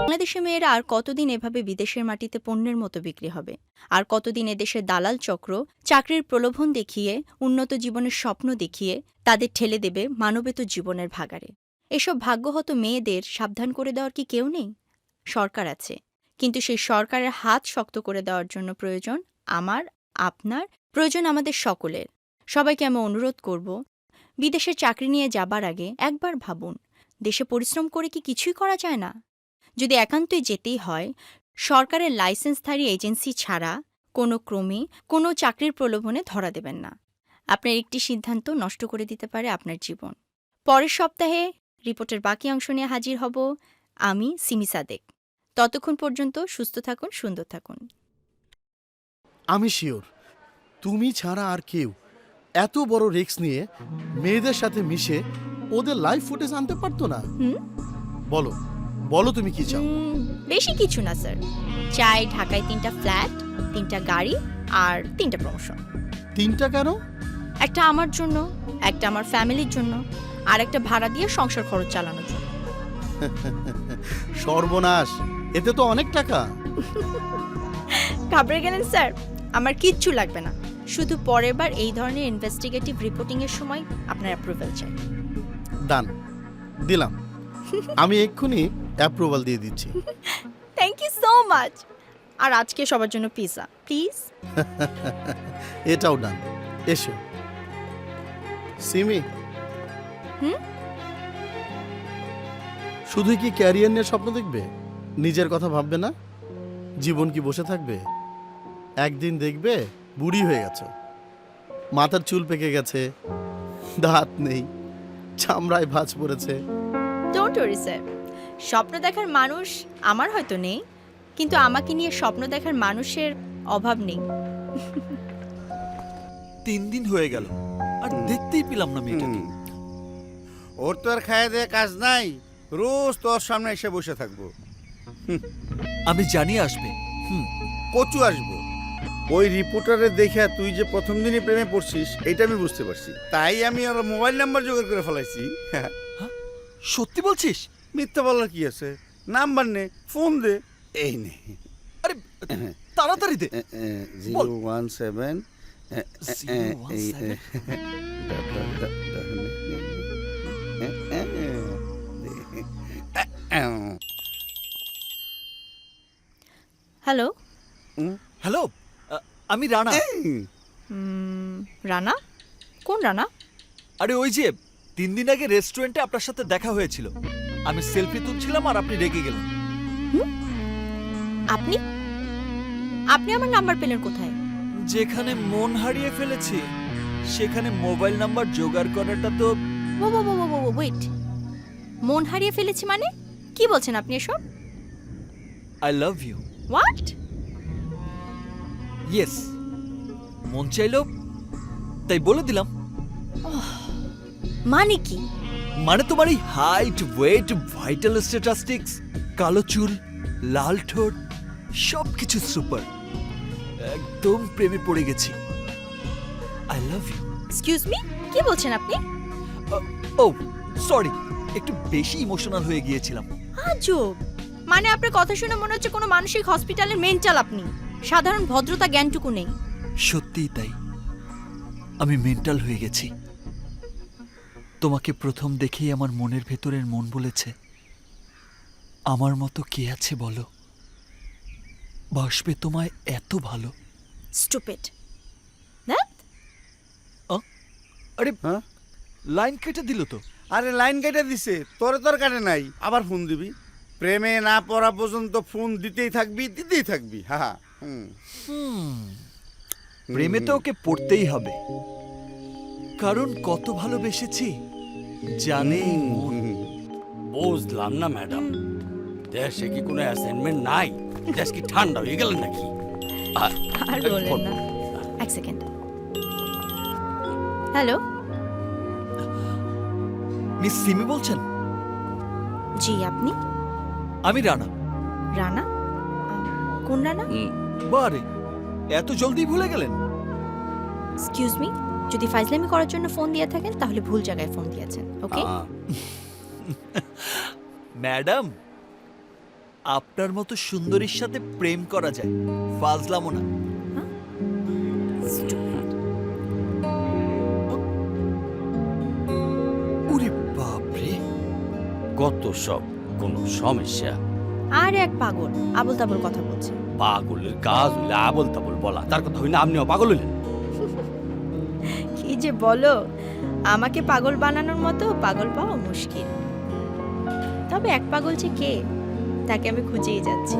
বাংলাদেশি মেয়েরা আর কতদিন এভাবে বিদেশের মাটিতে পণ্যের মতো বিক্রি হবে? আর কতদিন এদেশের দালাল চক্র চাকরির প্রলোভন দেখিয়ে, উন্নত জীবনের স্বপ্ন দেখিয়ে তাদের ঠেলে দেবে মানবেতর জীবনের ভাগাড়ে? এসব ভাগ্যহত মেয়েদের সাবধান করে দেওয়ার কি কেউ নেই? সরকার আছে, কিন্তু সেই সরকারের হাত শক্ত করে দেওয়ার জন্য প্রয়োজন আমার, আপনার, প্রয়োজন আমাদের সকলের। সবাইকে আমি অনুরোধ করব, বিদেশে চাকরি নিয়ে যাবার আগে একবার ভাবুন, দেশে পরিশ্রম করে কি কিছুই করা যায় না? যদি একান্তই যেতেই হয়, সরকারের লাইসেন্সধারী এজেন্সি ছাড়া কোনো ক্রমে কোনো চাকরির প্রলোভনে ধরা দেবেন না। আপনার একটি সিদ্ধান্ত নষ্ট করে দিতে পারে আপনার জীবন। পরের সপ্তাহে রিপোর্টের বাকি অংশ নিয়ে হাজির হব আমি, সিমি সাদেক। ততক্ষণ পর্যন্ত সুস্থ থাকুন, সুন্দর থাকুন। আমি শিওর তুমি ছাড়া আর কেউ এত বড় রিস্ক নিয়ে মেয়েদের সাথে মিশে ওদের লাইভ ফুটেজ আনতে পারতো না। বলো বলো তুমি কি চাও? বেশি কিছু না স্যার, চাই ঢাকায় 3টা ফ্ল্যাট, 3টা গাড়ি আর 3টা প্রমোশন। 3টা কেন? একটা আমার জন্য, একটা আমার ফ্যামিলির জন্য, আর একটা ভাড়া দিয়ে সংসার খরচ চালানোর জন্য। সর্বনাশ, এতে তো অনেক টাকা। ঘাবড়ে গেলেন স্যার? আমার কিচ্ছু লাগবে না, শুধু পরের বার এই ধরনের ইনভেস্টিগেটিভ রিপোর্টিং এর সময় আপনার অ্যাপ্রুভাল চাই। ডান, দিলাম। আমি এক্ষুনি অ্যাপ্রুভাল দিয়ে দিচ্ছি। Thank you so much. আর আজকে সবার জন্য পিৎজা প্লিজ। এটাও ডান। এসো সিমি। শুধুই কি ক্যারিয়ার নিয়ে স্বপ্ন দেখবে? নিজের কথা ভাববে না? জীবন কি বসে থাকবে? একদিন দেখবে বুড়ি হয়ে গেছে, মাথার চুল পেকে গেছে, দাঁত নেই, চামড়ায় ভাঁজ পড়েছে। ডোন্ট ওয়ারি স্যার, স্বপ্ন দেখার মানুষ আমার হয়তো নেই, কিন্তু আমাকে নিয়ে স্বপ্ন দেখার মানুষের অভাব নেই। 3 দিন হয়ে গেল আর দেখতেই পেলাম না মেয়েটাকে। ওর তো আর খায় দেয় কাজ নাই, রোজ তোর সামনে এসে বসে থাকবো। আমি জানি আসবে। কচু আসবো। ওই রিপোর্টারে দেখে তুই যে প্রথম দিনই প্রেমে পড়ছিস এটা আমি বুঝতে পারছি, তাই আমি ওর মোবাইল নাম্বার জোগাড় করে ফেলাইছি। সত্যি বলছিস? মিথ্যা বলার কি আছে? নাম্বার নে, ফোন দে। এই নে। আরে তাড়াতাড়ি দে। 017 হ্যালো। হ্যালো, আমি রানা। রানা? কোন রানা? আরে ওই যে 3 দিন আগে রেস্টুরেন্টে আপনার সাথে দেখা হয়েছিল, আমি সেলফি তুলছিলাম আর আপনি রেগে গেলেন। আপনি আপনি আমার নাম্বার পেলেন কোথায়? যেখানে মন হারিয়ে ফেলেছি সেখানে মোবাইল নাম্বার জোগাড় করাটা তো। ওয়েট, মন হারিয়ে ফেলেছি মানে কি বলছেন আপনি এসব? I love you. What? Yes, মন চাইলো তাই বলে দিলাম। মানে কি? মানে তোমার এই হাইট, ওয়েট, ভাইটাল স্ট্যাটিস্টিক্স, কালো চুল, লাল ঠোঁট, সবকিছু সুপার। একদম প্রেমে পড়ে গেছি। I love you. Excuse me, কি বলছেন আপনি? ও সরি, একটু বেশি ইমোশনাল হয়ে গিয়েছিলাম। আজব, মানে আপনার কথা শুনে মনে হচ্ছে কোনো মানসিক হসপিটালের মেন্টাল আপনি। সাধারণ ভদ্রতা জ্ঞানটুকু নেই। সত্যিই তাই, আমি মেন্টাল হয়ে গেছি। তোমাকে প্রথম দেখেই আমার মনের ভেতরের মন বলেছে, আমার মতো কে আছে বলো, বাসবে তোমায় এত ভালো। স্টুপিড। আরে হ্যাঁ, লাইন কেটে দিল তো। আরে লাইন কেটে দিছে, তোরে তোর কাটে নাই, আবার ফোন দিবি? প্রেমে না পড়া পর্যন্ত ফোন দিতেই থাকবি। হ্যাঁ। প্রেমে তো ওকে পড়তেই হবে, কারণ কত ভালোবেসেছি জানেই মন। বুঝলাম না ম্যাডাম, দেশে কি কোনো অ্যাসাইনমেন্ট নাই? দেশ কি ঠান্ডা হয়ে গেল নাকি? আর বললেন না। এক সেকেন্ড। হ্যালো। মিস সিমি বলছেন? জি, আপনি? আমি রানা। রানা? কোন রানা? বারে, এত জলদি ভুলে গেলেন? এক্সকিউজ মি, যদি ফাইজলামি করার জন্য ফোন দিয়ে থাকেন তাহলে ভুল জায়গায় ফোন দিয়েছেন। ওকে ম্যাডাম, আপনার মতো সুন্দরীর সাথে প্রেম করা যায়, ফাজলামো না। ওরে বাপরে, কত সব কোনো সমস্যা। আর এক পাগল আবল তাবল কথা বলছে। পাগলের কাজ হইলে আবল তাবল বলা, তার কথা হইলে আপনিও পাগল হইলেন। কি যে বলো, আমাকে পাগল বানানোর মতো পাগল পাওয়া মুশকিল। তবে এক পাগল যে কে, তাকে আমি খুঁজেই যাচ্ছি।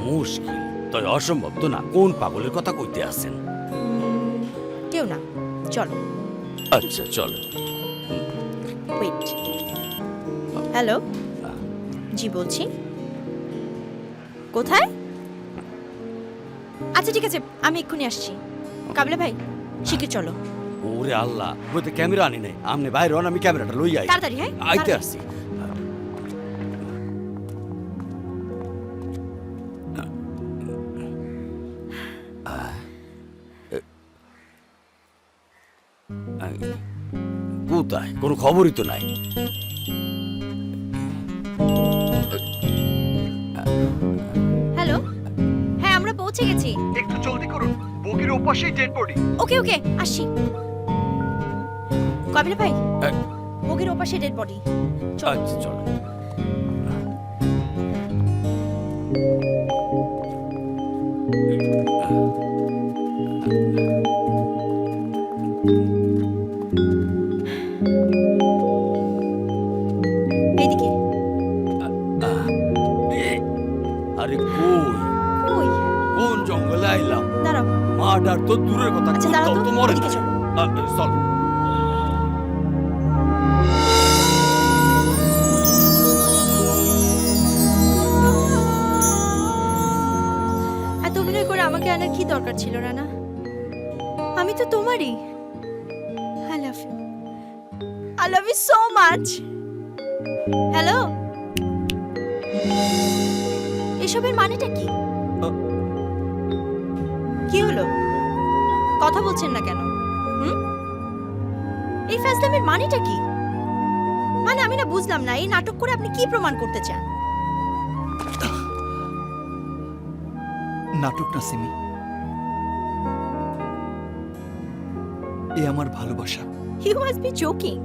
মুশকিল তাই অসম্ভব তো না। কোন পাগলের কথা কইতে আছেন? কেউ না, চলো। আচ্ছা চলো। ওয়েট। হ্যালো, জি বলছি। কোথায়? আচ্ছা ঠিক আছে, আমি এক্ষুনি আসছি। কাবলে ভাই, শিখে চলো। ওরে আল্লাহ, বইতে ক্যামেরা আনি নাই। আপনি বাইরে হন, আমি ক্যামেরাটা লই আই। তাড়াতাড়ি, হ্যাঁ আইতে তাড়াতাড়ি। আসছি। কোথায়? কোনো খবরই তো নাই। হ্যালো, হ্যাঁ আমরা পৌঁছে গেছি। একটু জলদি করুন, বগির ওপাশেই ডেড বডি। ওকে ওকে, আসছি। কাবিলা ভাই, হ্যাঁ। বগির ওপাশে ডেড বডি। চলো। আচ্ছা চলো। এইদিকে। আরে কই ওই কোন জঙ্গলে আইলাম? দাঁড়াও। মার্ডার তো দূরের কথা, আচ্ছা, দাঁড়াও কুত্তাও তো, তো মরে এদিকে নাই। চলো। চল। এত অভিনয় করে আমাকে আনার কি দরকার ছিল রানা? আমি তো তোমারই। I love you, I love you so much. Hello, এসবের মানেটা কি? কি হলো, কথা বলছেন না কেন? হুম, এই ফ্যাসলামের মানেটা কি? মানে আমি না বুঝলাম না, এই নাটক করে আপনি কি প্রমাণ করতে চান? নাটক না সিমি, এ আমার ভালোবাসা। You must be joking.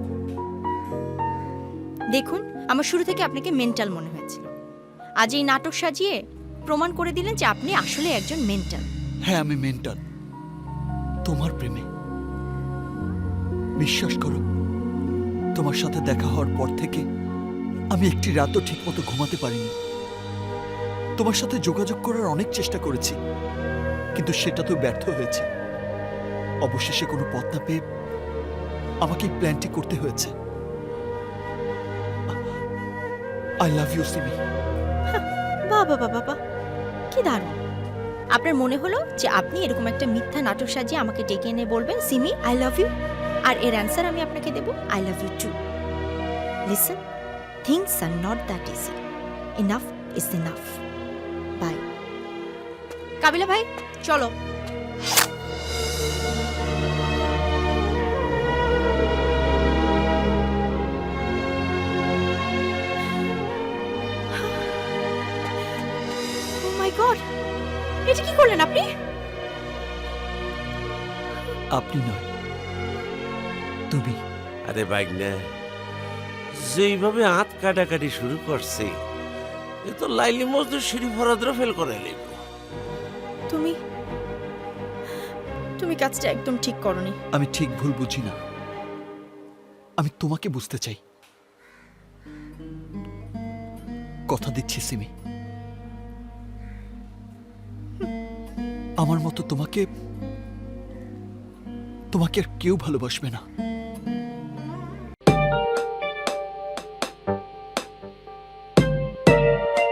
দেখুন, আমার শুরু থেকে আপনাকে মেন্টাল মনে হয়েছিল। আজ এই নাটক সাজিয়ে প্রমাণ করে দিলেন যে আপনি আসলে একজন মেন্টাল। হ্যাঁ, আমি মেন্টাল তোমার প্রেমে। বিশ্বাস করো, তোমার সাথে দেখা হওয়ার পর থেকে আমি একটি রাতও ঠিকমতো ঘুমাতে পারিনি। তোমার সাথে যোগাযোগ করার অনেক চেষ্টা করেছি, কিন্তু সেটা তো ব্যর্থ হয়েছে। অবশেষে কোনো পথ না পেয়ে আমাকে এই প্ল্যানটি করতে হয়েছে। I love you Simi. বাবা বাবা বাবা, কি দারুণ! আপনার মনে হলো যে আপনি এরকম একটা মিথ্যা নাটক সাজিয়ে আমাকে ডেকে এনে বলবেন সিমি আই লাভ ইউ, আর এর অ্যান্সার আমি আপনাকে দেব I love you too. Listen, things are not that easy. Enough is enough. Bye. Kabila ভাই, চলো। ও মাই গড, এটা কি করলেন আপনি? আপনি নয়, তুমি। আরে বাইক না, যেইভাবে হাত কাটাকাটি শুরু করছে, এ তো লাইলি মজদুর সিঁড়ি ফরাদ্র ফেল করে লিব। তুমি তুমি কাজটা একদম ঠিক করনি। আমি ঠিক ভুল বুঝি না, আমি তোমাকে বুঝতে চাই। কথা দিচ্ছি সিমি, আমার মতো তোমাকে আর কেউ ভালোবাসবে না।